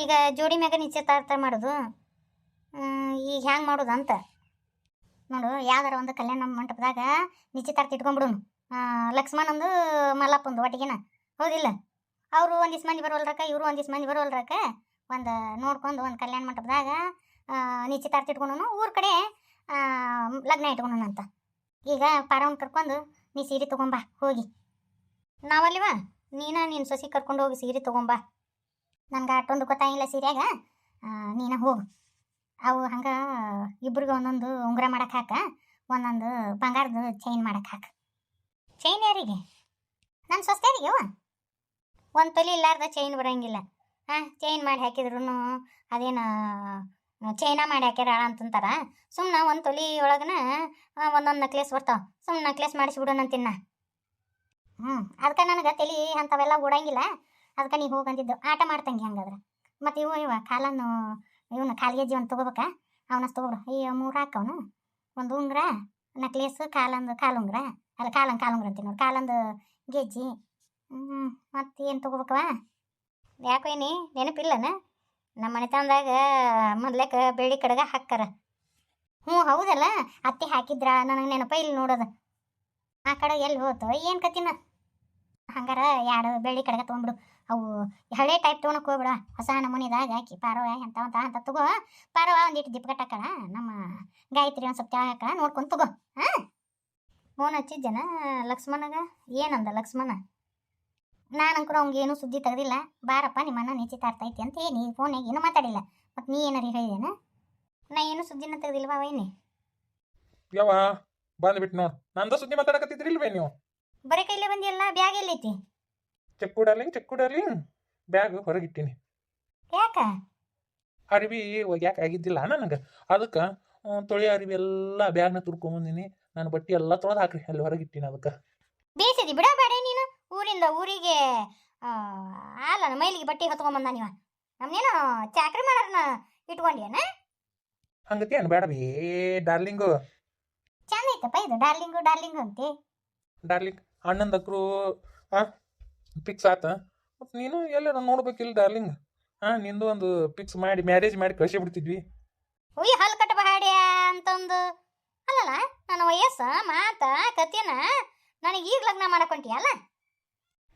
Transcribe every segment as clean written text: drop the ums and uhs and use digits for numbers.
ಈಗ ಜೋಡಿ ಮ್ಯಾಗ ನಿಶ್ಚಿತಾರ್ಥ ಮಾಡೋದು. ಈಗ ಹ್ಯಾಂಗೆ ಮಾಡೋದು ಅಂತ ನೋಡು. ಯಾವ್ದಾರ ಒಂದು ಕಲ್ಯಾಣ ಮಂಟಪದಾಗ ನಿಶ್ಚಿತಾರ್ಥ ಇಟ್ಕೊಂಡ್ಬಿಡೋನು. ಲಕ್ಷ್ಮಣಂದು ಮಲ್ಲಪ್ಪಂದು ಒಟ್ಟಿಗೆನ, ಹೌದಿಲ್ಲ? ಅವರು ಒಂದಿಷ್ಟು ಮಂದಿ ಬರೋಲ್ರಕ್ಕ, ಇವರು ಒಂದಿಷ್ಟು ಮಂದಿ ಬರೋಲ್ರಕ್ಕ. ಒಂದು ನೋಡ್ಕೊಂಡು ಒಂದು ಕಲ್ಯಾಣ ಮಂಟಪದಾಗ ನಿಶ್ಚಿತಾರ್ಥ ಇಟ್ಕೊಂಡನು, ಊರ ಕಡೆ ಲಗ್ನ ಇಟ್ಕೊಂಡನಂತ. ಈಗ ಪಾರವನ್ ಕರ್ಕೊಂಡು ನೀ ಸೀರೆ ತೊಗೊಂಬಾ ಹೋಗಿ. ನಾವಲ್ಲಿವ ನೀನು ಸೊಸಿ ಕರ್ಕೊಂಡು ಹೋಗಿ ಸೀರೆ ತೊಗೊಂಬಾ. ನನ್ಗೆ ಅಷ್ಟೊಂದು ಗೊತ್ತಾಗಿಲ್ಲ ಸೀರೆಯಾಗ. ನೀನು ಹೋಗು. ಅವು ಹಂಗೆ ಇಬ್ರಿಗೆ ಒಂದೊಂದು ಉಂಗುರ ಮಾಡಕ್ಕೆ ಹಾಕ, ಒಂದೊಂದು ಬಂಗಾರದ ಚೈನ್ ಮಾಡಕ್ಕೆ ಹಾಕ. ಚೈನ್ ಯಾರಿಗೆ? ನನ್ನ ಸೊಸ್ತೆಯರಿಗೆ. ಒಂದು ತೊಲಿ ಇಲ್ಲಾರ್ದ ಚೈನ್ ಬರೋಂಗಿಲ್ಲ. ಚೈನ್ ಮಾಡಿ ಹಾಕಿದ್ರು ಅದೇನು ಚೈನಾ ಮಾಡಿ ಹಾಕ್ಯಾರ ಅಂತಂತಾರ. ಸುಮ್ಮನೆ ಒಂದು ತೊಲಿ ಒಳಗನ ಒಂದೊಂದು ನೆಕ್ಲೆಸ್ ಬರ್ತಾವೆ. ಸುಮ್ಮನೆ ನೆಕ್ಲೆಸ್ ಮಾಡಿಸ್ಬಿಡೋಣಂತಿನ್ನ. ಅದಕ್ಕೆ ನನಗೆ ತಲೆ ಅಂಥವೆಲ್ಲ ಓಡಂಗಿಲ್ಲ. ಅದಕ್ಕೆ ನೀವು ಹೋಗಂತಿದ್ದು ಆಟ ಮಾಡ್ತಂಗೆ. ಹಂಗಾದ್ರೆ ಮತ್ತು ಇವ ಕಾಲನ್ನು ಇವನು ಕಾಲ್ಗೆಜ್ಜಿ ಒಂದು ತೊಗೋಬೇಕಾ? ಅವನಷ್ಟು ತೊಗೊಬಿಡು. ಈ 3 ಹಾಕವನು. ಒಂದು ಉಂಗುರ, ನೆಕ್ಲೆಸ್, ಕಾಲುಂಗುರ, ಅಲ್ಲ ಕಾಲುಂಗುರ ಅಂತೀನಿ ನೋಡಿ, ಕಾಲಂದು ಗೆಜ್ಜಿ. ಮತ್ತೇನು ತೊಗೋಬೇಕವ? ಯಾಕೋ ಏನಿ ನೆನಪಿಲ್ಲನ? ನಮ್ಮ ಮನೆತನದಾಗ ಮೊದ್ಲೇಕ ಬೆಳ್ಳಿ ಕಡೆಗ ಹಾಕ್ಕಾರ. ಹೌದಲ್ಲ, ಅತ್ತೆ ಹಾಕಿದ್ರ, ನನಗೆ ನೆನಪ ಇಲ್ಲಿ ನೋಡೋದು. ಆ ಕಡೆ ಎಲ್ಲಿ ಹೋತೋ ಏನು ಕತ್ತಿನ. ಹಂಗಾರ 2 ಬೆಳ್ಳಿ ಕಡೆಗ ತೊಗೊಂಡ್ಬಿಡು. ಅವು ಹಳೆ ಟೈಪ್ ತೊಗೊಳಕ್ಕೆ ಹೋಗ್ಬಿಡ. ಹೊಸ ನಮೂನಿದಾಗ ಹಾಕಿ ಪಾರವ ಅಂತ ತಗೋ. ಪಾರವ ಒಂದಿಟ್ಟು ದಿಪ್ಗಟ್ಟು ಹಾಕಣ. ನಮ್ಮ ಗಾಯತ್ರಿ ಒಂದು ಸ್ವಲ್ಪ ಹಾಕ ನೋಡ್ಕೊಂಡು ತಗೋ. ಫೋನ್ ಹಚ್ಚಿದ್ದೇನ ಲಕ್ಷ್ಮಣಗ? ಏನಂದ ಲಕ್ಷ್ಮಣ? ನಾನಂಕರು ಅವ್ಗೆ ಏನೂ ಸುದ್ದಿ ತೆಗೆದಿಲ್ಲ. ಬಾರಪ್ಪ ನಿಮ್ಮನ್ನ ನಿಶ್ಚಿತಾರ್ಥ ಐತಿ ಅಂತ ಏನಿ ಫೋನಾಗ ಏನೂ ಮಾತಾಡಿಲ್ಲ. ಮತ್ತು ನೀ ಏನಾರು ಹೇಳಿದೇನ? ನಾ ಏನು ಸುದ್ದಿನ ತೆಗೆದಿಲ್ವಾ ವೈನಿ? ಯಾವ ಬಂದ್ಬಿಟ್ಟು ನೋಡು, ನಂದು ಸುದ್ದಿ ಮಾತಾಡಕತ್ತಿದ್ರಿಲ್ವೇ ನೀವು? ಬರೀ ಕೈಲೇ ಬಂದಿಲ್ಲ. ಬ್ಯಾಗ್ ಎಲ್ಲೈತಿ? ಚೆಕ್ಕು ಡಾರ್ಲಿಂಗ್ ಬ್ಯಾಗ್ ಹೊರಗಿಟ್ಟಿನಿ. ಯಾಕ? ಅರಿವಿ ಒಗ್ಯಾಕೆ ಆಗಿದ್ದಿಲ್ಲ ನನಗೆ. ಅದಕ್ಕೆ ತೊಳೆ ಅರಿವಿ ಎಲ್ಲ ಬ್ಯಾಗ್ನ ತುರ್ಕೊಂಬಂದಿನಿ. ನಾನು ಬಟ್ಟೆ ಎಲ್ಲ ತೊಳೆದು ಹಾಕ್ರಿ ಅಲ್ಲಿ ಹೊರಗಿಟ್ಟಿನಿ. ಅದಕ್ಕೆ ಬೇಸಿದಿ ಬಿಡಬೇಡ ನೀನು. ಊರಿಂದ ಊರಿಗೆ ಅಲ್ಲ ಮೈಲಿಗೆ ಬಟ್ಟೆ ಹೊತ್ಕೊಂಬಂದ ನೀವ. ನಮ್ನೇನು ಚಾಕ್ರಿ ಮಾಡೋರ್ನ ಇಟ್ಕೊಂಡ್ಯಾನ? ಹಂಗತಿ ಬೇಡ ಬೇ ಡಾರ್ಲಿಂಗು. ಚಂದ ಐತಪ್ಪ ಇದು ಡಾರ್ಲಿಂಗು ಅಂತೆ. ಡಾರ್ಲಿಂಗ್ ಅಣ್ಣಂದಕ್ರು ಫಿಕ್ಸ್ ಆತ. ಮತ್ತು ನೀನು ಎಲ್ಲಾರ ನೋಡ್ಬೇಕಿಲ್ಲ ಡಾರ್ಲಿಂಗ್. ನಿಂದು ಒಂದು ಫಿಕ್ಸ್ ಮಾಡಿ ಮ್ಯಾರೇಜ್ ಮಾಡಿ ಕಳಿಸಿ ಬಿಡ್ತಿದ್ವಿ. ಉಯ್ ಹಲ್ ಕಟ್ಟ ಬಾಡ್ಯ ಅಂತಂದು ಅಲ್ಲಲ್ಲ. ನನ್ನ ವಯಸ್ಸ ಮಾತ ಕತಿನ ನನಗೆ ಈಗ ಲಗ್ನ ಮಾಡಕೊಂಟಿಯಲ್ಲ.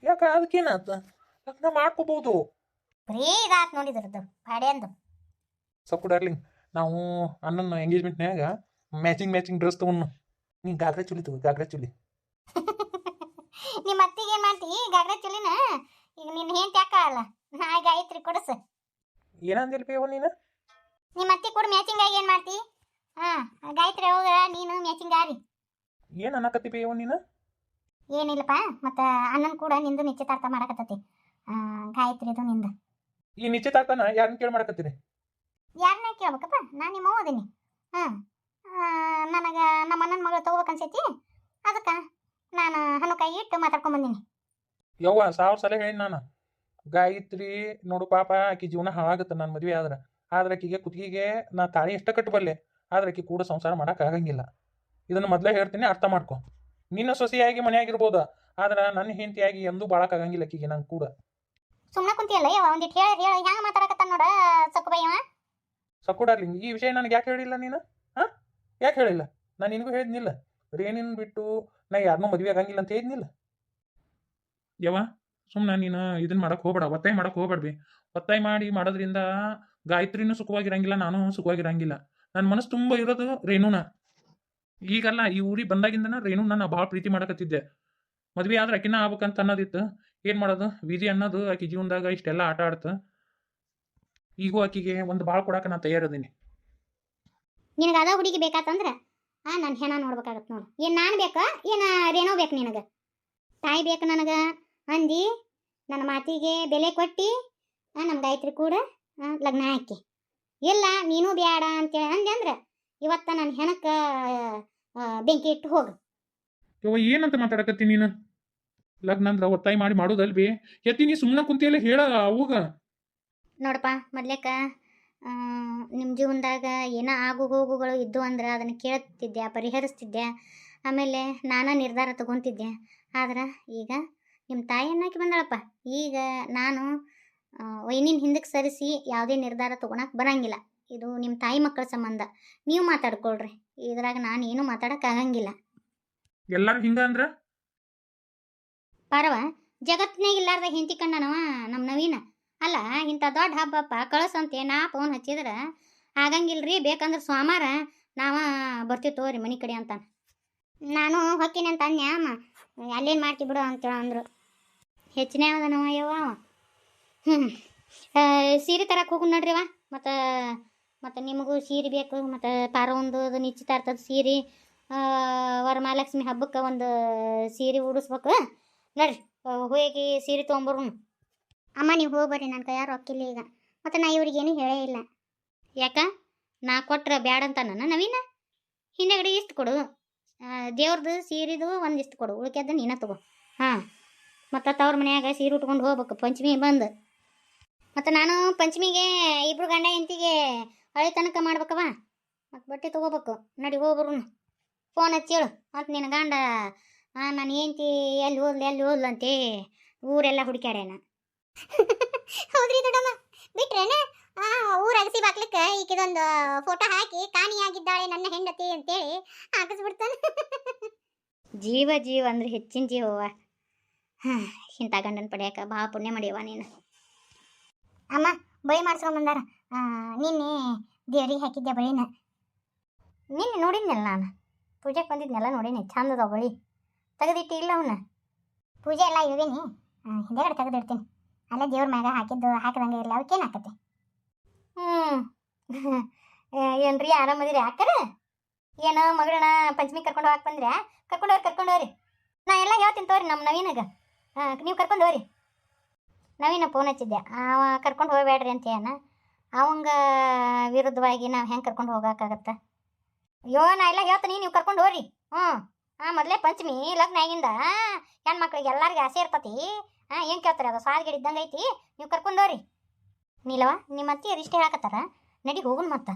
ಯಾಕ ಅದಕ್ಕೇನಾತ? ಲಗ್ನ ಮಾಡ್ಕೋಬಹುದು. ಬರೀ ಇದಾತ್ ನೋಡಿದ್ರದ್ದು ಬಾಡ್ಯ ಅಂದು. ಸೊಕ್ಕು ಡಾರ್ಲಿಂಗ್, ನಾವು ಅಣ್ಣನ ಎಂಗೇಜ್ಮೆಂಟ್ನ್ಯಾಗ ಮ್ಯಾಚಿಂಗ್ ಡ್ರೆಸ್ ತಗೊಂಡು ನೀ ಗಾಗ್ರಾ ಚುಲಿ ತಗೋ. ಗಾಗ್ರಾ ಚುಲಿ ನಿಮ್ಮ ಅತ್ತಿಗೆ ಏನು ಮಾಡ್ತಿ? ಗಾಗ್ರಾ ಚುಲಿನ ಈಗ ನಿನ್ನ ಹೆಂಡತಿ ಯಾಕ ಅಲ್ಲ, ನಾ ಗಾಯತ್ರಿ ಕೊಡಸ. ಏನಂದಿಲ್ಲ ಬೇವ ನೀನು? ನಿಮ್ಮ ಅತ್ತಿ ಕೂಡ ಮ್ಯಾಚಿಂಗ್ ಆಗಿ ಏನು ಮಾಡ್ತಿ? ಗಾಯತ್ರಿ ಹೋಗ, ನೀನು ಮ್ಯಾಚಿಂಗ್ ಆರಿ. ಏನು ಅನ್ನಕತ್ತಿ ಬೇವ ನೀನು? ಏನಿಲ್ಲಪ್ಪ, ಮತ್ತು ಅಣ್ಣನ ಕೂಡ ನಿಂದು ನಿಶ್ಚಿತಾರ್ಥ ಮಾಡಕತ್ತತಿ. ಗಾಯತ್ರಿದು ನಿಂದು. ಈ ನಿಶ್ಚಿತಾರ್ಥನ ಯಾರನ್ನ ಕೇಳಿ ಮಾಡಕತ್ತೀರಿ? ಯಾರನ್ನ ಕೇಳ್ಬೇಕಪ್ಪ? ನಾನು ನಿಮ್ಮ ಓದಿನಿ. ನನಗೆ ನಮ್ಮ ಅಣ್ಣನ ಮಗಳು ತಗೋಬೇಕನ್ಸೈತಿ. ಅದಕ್ಕೆ ನಾನು ಹನುಕಾಯಿ ಇಟ್ಟು ಮಾತಾಡ್ಕೊಂಬಂದಿನಿ. ಯವ್ವ 1000 ಸಲ ಹೇಳಿ ನಾನು. ಗಾಯತ್ರಿ ನೋಡು ಪಾಪ, ಆಕಿ ಜೀವನ ಹಾಳಾಗುತ್ತೆ ನಾನು ಮದುವೆ ಆದ್ರೆ ಆಕಿಗೆ ಕುತ್ತಿಗೆಗೆ ನಾ ತಾಳಿ ಎಷ್ಟ ಕಟ್ಟಬಲ್ಲೆ, ಆದ್ರೆ ಆಕಿ ಕೂಡ ಸಂಸಾರ ಆಗಂಗಿಲ್ಲ. ಇದನ್ನು ಮೊದಲೇ ಹೇಳ್ತೀನಿ, ಅರ್ಥ ಮಾಡ್ಕೊ. ನಿನ್ನ ಸೊಸೆಯಾಗಿ ಮನೆಯಾಗಿರ್ಬೋದ, ಆದ್ರೆ ನನ್ನ ಹೆಂಡತಿಯಾಗಿ ಎಂದೂ ಬಾಳಕ್ಕಾಗಂಗಿಲ್ಲ ಆಕಿಗೆ ನಂಗೆ ಕೂಡ. ಸುಮ್ಮನೆ ಕುಂತಿಯಲ್ಲ ಯವ್ವ, ಒಂದಿಟ್ಟು ಹೇಳಿ ಹೆಂಗೆ ಮಾತಾಡಕತ್ತ ನೋಡ ಸಕ್ಕುಬಯ್ಯವ. ಸಕ್ಕು ಡಾರ್ಲಿಂಗ್, ಈ ವಿಷಯ ನನಗೆ ಯಾಕೆ ಹೇಳಿಲ್ಲ ನೀನು? ಯಾಕೆ ಹೇಳಿಲ್ಲ? ನಾನು ನಿನಗೂ ಹೇಳಿದ್ನಿಲ್ಲ, ರೇಣಿನ ಬಿಟ್ಟು ನಾ ಯಾರನ್ನೂ ಮದುವೆ ಆಗಂಗಿಲ್ಲ ಅಂತ ಹೇಳಿದ್ನಿಲ್ಲ. ಯವ್ವ ಸುಮ್ಮನೆ ನೀನು ಇದನ್ನ ಮಾಡಕ್ಕೆ ಹೋಗ್ಬೇಡ, ಒತ್ತಾಯ ಮಾಡಕ್ಕೆ ಹೋಗ್ಬೇಡ್ಬಿ. ಒತ್ತಾಯ ಮಾಡೋದ್ರಿಂದ ಗಾಯತ್ರಿನೂ ಸುಖವಾಗಿರಂಗಿಲ್ಲ, ನಾನು ಸುಖವಾಗಿರಂಗಿಲ್ಲ. ನನ್ನ ಮನಸ್ಸು ತುಂಬ ಇರೋದು ರೇಣುನ. ಈಗಲ್ಲ, ಈ ಊರಿಗೆ ಬಂದಾಗಿಂದನ ರೇಣುನ ನಾ ಭಾಳ ಪ್ರೀತಿ ಮಾಡಕತ್ತಿದ್ದೆ. ಮದ್ವೆ ಆದ್ರೆ ಆಕಿನ ಆಗ್ಬೇಕಂತ ಅನ್ನೋದಿತ್ತು. ಏನು ಮಾಡೋದು, ವಿಧಿ ಅನ್ನೋದು ಆಕಿ ಜೀವನದಾಗ ಇಷ್ಟೆಲ್ಲ ಆಟ ಆಡ್ತು. ಈಗೂ ಆಕಿಗೆ ಒಂದು ಭಾಳ ಕೊಡಕ್ಕೆ ನಾನು ತಯಾರದೀನಿ. ನಿನಗೆ ಅದ ಹುಡುಗಿ ಬೇಕಾತಂದ್ರೆ ನನ್ನ ಹೆಣ ನೋಡ್ಬೇಕಾಗತ್ತೆ ನೋಡು. ಏನು ನಾನು ಬೇಕಾ ಏನು ರೇಣು ಬೇಕು ನಿನಗೆ? ತಾಯಿ ಬೇಕು ನನಗೆ ಅಂದು ನನ್ನ ಮಾತಿಗೆ ಬೆಲೆ ಕೊಟ್ಟು ನಮ್ಮ ಗಾಯತ್ರಿ ಕೂಡ ಲಗ್ನ ಹಾಕಿ. ಇಲ್ಲ ನೀನು ಬೇಡ ಅಂತೇಳಿ ಅಂದೆ ಅಂದ್ರೆ ಇವತ್ತು ನನ್ನ ಹೆಣಕ್ಕೆ ಬೆಂಕಿ ಇಟ್ಟು ಹೋಗು. ಏನಂತ ಮಾತಾಡಕತ್ತಿ ನೀನು? ಲಗ್ನ ಅಂದ್ರೆ ಒತ್ತಾಯ ಮಾಡೋದಲ್ವಿ. ಎತ್ತಿ ನೀ ಸುಮ್ಮನೆ ಕುಂತಿಯಲ್ಲ, ಹೇಳ ಅವಾಗ. ನೋಡಪ್ಪ, ಮೊದ್ಲೇಕ ನಿಮ್ಮ ಜೀವನದಾಗ ಏನೋ ಆಗು ಹೋಗುಗಳು ಇದ್ದು ಅಂದ್ರೆ ಅದನ್ನು ಕೇಳ್ತಿದ್ದೆ, ಪರಿಹರಿಸ್ತಿದ್ದೆ. ಆಮೇಲೆ ನಾನಾ ನಿರ್ಧಾರ ತಗೊತಿದ್ದೆ. ಆದ್ರೆ ಈಗ ನಿಮ್ಮ ತಾಯಿ ಅನ್ನೋಕೆ ಬಂದಳಪ್ಪ. ಈಗ ನಾನು ವೈನಿನ ಹಿಂದಕ್ಕೆ ಸರಿಸಿ ಯಾವುದೇ ನಿರ್ಧಾರ ತೊಗೊಳಕ್ಕೆ ಬರಂಗಿಲ್ಲ. ಇದು ನಿಮ್ಮ ತಾಯಿ ಮಕ್ಕಳ ಸಂಬಂಧ. ನೀವು ಮಾತಾಡ್ಕೊಳ್ರಿ, ಇದ್ರಾಗ ನಾನು ಏನೂ ಮಾತಾಡೋಕ್ಕಾಗಂಗಿಲ್ಲ. ಎಲ್ಲರೂ ಹಿಂಗ ಅಂದ್ರ ಪಾರವ, ಜಗತ್ತಿನಾಗ ಇಲ್ಲಾರ್ದ ಹೆಂಡತಿ ಕಂಡನವ ನಮ್ಮ ನವೀನ. ಅಲ್ಲ, ಇಂಥ ದೊಡ್ಡ ಹಬ್ಬಪ್ಪ ಕಳಿಸಂತೆ ನಾ ಫೋನ್ ಹಚ್ಚಿದ್ರೆ ಆಗಂಗಿಲ್ರಿ, ಬೇಕಂದ್ರೆ ಸೋಮವಾರ ನಾವ ಬರ್ತೀವಿ ತಗೋರಿ ಮನೆ ಕಡೆ ಅಂತಾನೆ. ನಾನು ಹೊಕ್ಕಿನಿ ಅಂತ ಅನ್ಯ ಅಮ್ಮ, ಅಲ್ಲೇನು ಮಾಡ್ತಿ ಬಿಡು ಅಂತೇಳಿ ಅಂದರು. ಹೆಚ್ಚಿನ ಅದನವ ಯವ್ವ. ಸೀರೆ ತರಕ್ಕೆ ಹೋಗು ನೋಡ್ರಿವ. ಮತ್ತು ನಿಮಗೂ ಸೀರೆ ಬೇಕು, ಮತ್ತು ಪಾರ ಒಂದು ನಿಶ್ಚಿತಾರ್ಥದ ಸೀರೆ, ವರಮಹಾಲಕ್ಷ್ಮಿ ಹಬ್ಬಕ್ಕೆ ಒಂದು ಸೀರೆ ಉಡಿಸ್ಬೇಕು ನೋಡ್ರಿ. ಹೋಗಿ ಸೀರೆ ತೊಗೊಂಬರು. ಅಮ್ಮ ನೀವು ಹೋಗ್ಬರ್ರಿ, ನನ್ನ ಕೈಯಾರು ರೊಕ್ಕಿಲ್ಲ ಈಗ. ಮತ್ತು ನಾ ಇವ್ರಿಗೇನು ಹೇಳೇ ಇಲ್ಲ. ಯಾಕ ನಾ ಕೊಟ್ರೆ ಬ್ಯಾಡ ಅಂತ ನನ್ನ ನವೀನ? ಹಿಂದೆಗಡೆ ಇಷ್ಟು ಕೊಡು, ದೇವ್ರದ್ದು ಸೀರೆದು ಒಂದಿಷ್ಟು ಕೊಡು, ಉಳ್ಕ್ಯದ ನೀನ ತಗೋ. ಹಾಂ, ಮತ್ತು ತವ್ರ ಮನ್ಯಾಗ ಸೀರೆ ಉಟ್ಕೊಂಡು ಹೋಗ್ಬೇಕು ಪಂಚಮಿ ಬಂದು. ಮತ್ತು ನಾನು ಪಂಚಮಿಗೆ ಇಬ್ರು ಗಂಡ ಹೆಂಡತಿಗೆ ಹಳೆ ತನಕ ಮಾಡ್ಬೇಕವ. ಮತ್ತು ಬಟ್ಟೆ ತೊಗೋಬೇಕು. ನಡಿ ಹೋಗ್ಬರು. ಫೋನ್ ಹಚ್ಚೇಳು ಮತ್ತು ನಿನ್ನ ಗಂಡ ನಾನು ಹೆಂಡ್ತಿ ಎಲ್ಲಿ ಹೋದ್ಲಂತೆ ಊರೆಲ್ಲ ಹುಡುಕ್ಯಾಡೇನ. ಹೌದ್ರಿ ದೊಡ್ಡಮ್ಮ, ಬಿಟ್ರೇನ ಊರ ಅಗಸಿ ಬಾಕ್ಲಿಕ್ಕೆ ಈಕಿದೊಂದು ಫೋಟೋ ಹಾಕಿ ಕಾಣಿಯಾಗಿದ್ದಾಳೆ ನನ್ನ ಹೆಂಡತಿ ಅಂತೇಳಿ ಹಾಕಿಸ್ಬಿಡ್ತಾನೆ. ಜೀವ ಅಂದ್ರೆ ಹೆಚ್ಚಿನ ಜೀವವ. ಹಾಂ, ಇಂಥ ಗಂಡನ ಪಡೆಯಕ್ಕೆ ಭಾಳ ಪುಣ್ಯ ಮಾಡ್ಯವ ನೀನು. ಅಮ್ಮ ಬಳಿ ಮಾಡಿಸ್ಕೊಂಬಂದಾರ. ನಿನ್ನೆ ದೇವ್ರಿಗೆ ಹಾಕಿದ್ದೆ ಬಳಿನ. ನಿನ್ನೆ ನೋಡಿದ್ನಲ್ಲ, ನಾನು ಪೂಜೆಗೆ ಬಂದಿದ್ನೆಲ್ಲ ನೋಡೀನಿ. ಚಂದದ ಬಳಿ ತೆಗೆದಿಟ್ಟಿಲ್ಲ ಅವನ್ನ. ಪೂಜೆ ಎಲ್ಲ ಇವೇನಿ, ಹಿಂದೆಗಡೆ ತೆಗೆದಿಡ್ತೀನಿ. ಅಲ್ಲೇ ದೇವ್ರ ಮ್ಯಾಗ ಹಾಕಿದಂಗೆ ಇರಲಿ, ಅವಕ್ಕೇನು ಹಾಕತ್ತೆ. ಏನ್ರಿ ಆರಾಮದಿರಿ ಅಕ್ಕರ? ಏನೋ ಮಗಳನ್ನ ಪಂಚಮಿ ಕರ್ಕೊಂಡು ಹೋಗಕ್ಕೆ ಬಂದ್ರೆ ಕರ್ಕೊಂಡೋರಿ. ನಾ ಎಲ್ಲ ಹೇಳ್ತೀನಿ ತೋರಿ ನಮ್ಮ ನವೀನಾಗ. ನೀವು ಕರ್ಕೊಂಡು ಹೋಗ್ರಿ. ನವೀನ ಫೋನ್ ಹಚ್ಚಿದ್ದೆ, ಅವ ಕರ್ಕೊಂಡು ಹೋಗ್ಬೇಡ್ರಿ ಅಂತ ಏನ. ಅವಂಗ ವಿರುದ್ಧವಾಗಿ ನಾವು ಹೆಂಗೆ ಕರ್ಕೊಂಡು ಹೋಗೋಕ್ಕಾಗತ್ತೆ? ಅಯ್ಯೋ, ನಾ ಎಲ್ಲ ಹೇಳ್ತೀನಿ, ನೀವು ಕರ್ಕೊಂಡು ಹೋಗ್ರಿ. ಮೊದಲೇ ಪಂಚಮಿ ಲಗ್ನ ಆಗಿಂದ ಹೆಣ್ಮಕ್ಳಿಗೆ ಎಲ್ಲರಿಗೆ ಆಸೆ ಇರ್ತತಿ. ಏನು ಕೇಳ್ತಾರೆ, ಅದು ಸಾಲ್ಗಿಡ ಇದ್ದಂಗೆ ಐತಿ. ನೀವು ಕರ್ಕೊಂಡೋರಿ. ನೀಲವ, ನಿಮ್ಮ ಅತ್ತೆಯರು ಇಷ್ಟೇ ಹಾಕತ್ತಾರ, ನಡಿ ಹೋಗುನ್. ಮತ್ತೆ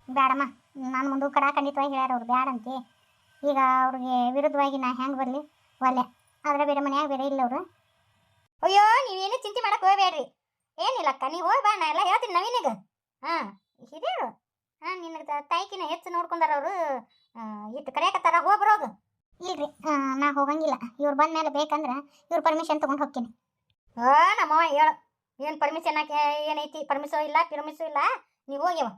ಬೇಡಮ್ಮ, ನಾನು ಮುಂದೆ ಖಂಡಿತವಾಗಿ ಹೇಳ್ಯಾರ ಅವ್ರು ಬ್ಯಾಡಂತೆ. ಈಗ ಅವ್ರಿಗೆ ವಿರುದ್ಧವಾಗಿ ನಾ ಹೆಂಗೆ ಬರಲಿ? ಒಲ್ಲೆ ಆದರೆ ಬೇರೆ ಮನ್ಯಾಗ ಬೇರೆ ಇಲ್ಲ ಅವರು. ಅಯ್ಯೋ, ನೀವೇನು ಚಿಂತೆ ಮಾಡಕ್ಕೆ ಹೋಗ್ಬೇಡ್ರಿ. ಏನಿಲ್ಲಕ್ಕ, ನೀವು ಹೋಗಿ ಬಾ, ನಾ ಎಲ್ಲ ಹೇಳ್ತೀನಿ ನವೀನಿಗೆ. ಹಿರಿಯರು ನಿನಗೆ ತಾಯಿಕಿನ ಹೆಚ್ಚು ನೋಡ್ಕೊಂಡಾರ ಅವರು. ಇಟ್ಟು ಕರೆಯಕತ್ತಾರ, ಹೋಗ್ಬರೋಗು. ಇಲ್ರಿ, ನಾ ಹೋಗಂಗಿಲ್ಲ. ಇವ್ರು ಬಂದ ಮೇಲೆ ಬೇಕಂದ್ರೆ ಇವ್ರು ಪರ್ಮಿಷನ್ ತೊಗೊಂಡು ಹೋಗ್ತೀನಿ. ನಮ್ಮವ ಹೇಳು, ಏನು ಪರ್ಮಿಷನ್ ಏನೈತಿ? ಪರ್ಮಿಸೋ ಇಲ್ಲ, ಪಿರಮಿಸೋ ಇಲ್ಲ. ನೀವು ಹೋಗ್ಯವ,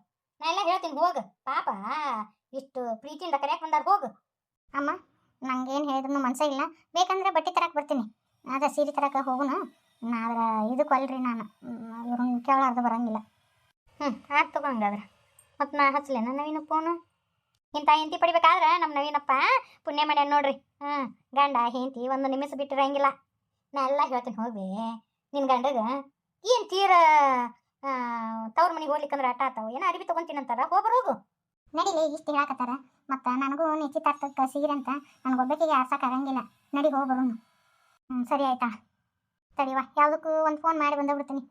ನಾ ಎಲ್ಲ ಹೇಳ್ತೀನಿ. ಹೋಗು ಪಾಪ, ಇಷ್ಟು ಪ್ರೀತಿಯಿಂದ ಕರೆಯಕ್ಕೆ ಬಂದಾರ. ಹೋಗು. ಅಮ್ಮ, ನಂಗೇನು ಹೇಳಿದ್ರು ಮನಸ್ಸೇ ಇಲ್ಲ. ಬೇಕಂದ್ರೆ ಬಟ್ಟೆ ತರಕ್ಕೆ ಬರ್ತೀನಿ. ಅದ ಸೀರೆ ತರಕ್ಕೆ ಹೋಗುನು. ಆದ್ರೆ ಇದಕ್ಕೆ ಅಲ್ರಿ, ನಾನು ಇವ್ರನ್ನ ಕೇಳಾರ್ದು ಬರಂಗಿಲ್ಲ. ಆಯ್ತು ತಗೊಂಗಾದ್ರೆ. ಮತ್ತು ನಾ ಹಚ್ಚಲೇನ ನವೀನ ಫೋನು? ಇಂಥ ಹೆಂಡತಿ ಪಡಿಬೇಕಾದ್ರೆ ನಮ್ಮ ನವೀನಪ್ಪ ಪುಣ್ಯ ಮಾಡ್ಯಾನ ನೋಡ್ರಿ. ಗಂಡ ಹೆಂಡತಿ ಒಂದು ನಿಮಿಷ ಬಿಟ್ಟಿರಂಗಿಲ್ಲ. ನಾ ಎಲ್ಲ ಹೇಳ್ತೀನಿ. ಹೋಗಿ ನಿನ್ನ ಗಂಡಗೆ ಏನು ತೀರ ತವ್ರ ಮನೆಗೆ ಹೋಗ್ಲಿಕ್ಕಂದ್ರೆ ಆಟ ಆತಾವ, ಏನೋ ಅರಿವಿ ತೊಗೊಂತೀನಂತಾರ. ಹೋಗ್ಬರೋಗು. ನಡಿಲಿ, ಇಷ್ಟು ಹೇಳಕತ್ತಾರ. ಮತ್ತು ನನಗೂ ನಿಶ್ಚಿತಾರ್ಥಕ್ಕೆ ಸೀರೆ ಅಂತ ನನಗೊಬ್ಬಕಿಗೆ ಆರ್ಸೋಕ್ಕಾಗಂಗಿಲ್ಲ. ನಡಿ ಹೋಗ್ಬರು. ಸರಿ ಆಯ್ತಾ? ತಡಿವಾ, ಯಾವುದಕ್ಕೂ ಒಂದು ಫೋನ್ ಮಾಡಿ ಬಂದೋಗ್ಬಿಡ್ತೀನಿ.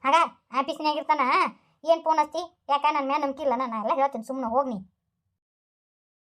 ಆಗ ಆಫೀಸಿನಾಗಿರ್ತಾನ, ಏನು ಫೋನ್ ಹಚ್ತಿ? ಯಾಕೆ ನನ್ನ ಮ್ಯಾಲೆ ನಂಬಿಕಿಲ್ಲ? ನಾನು ಎಲ್ಲ ಹೇಳ್ತೀನಿ, ಸುಮ್ಮನೆ ಹೋಗಿ.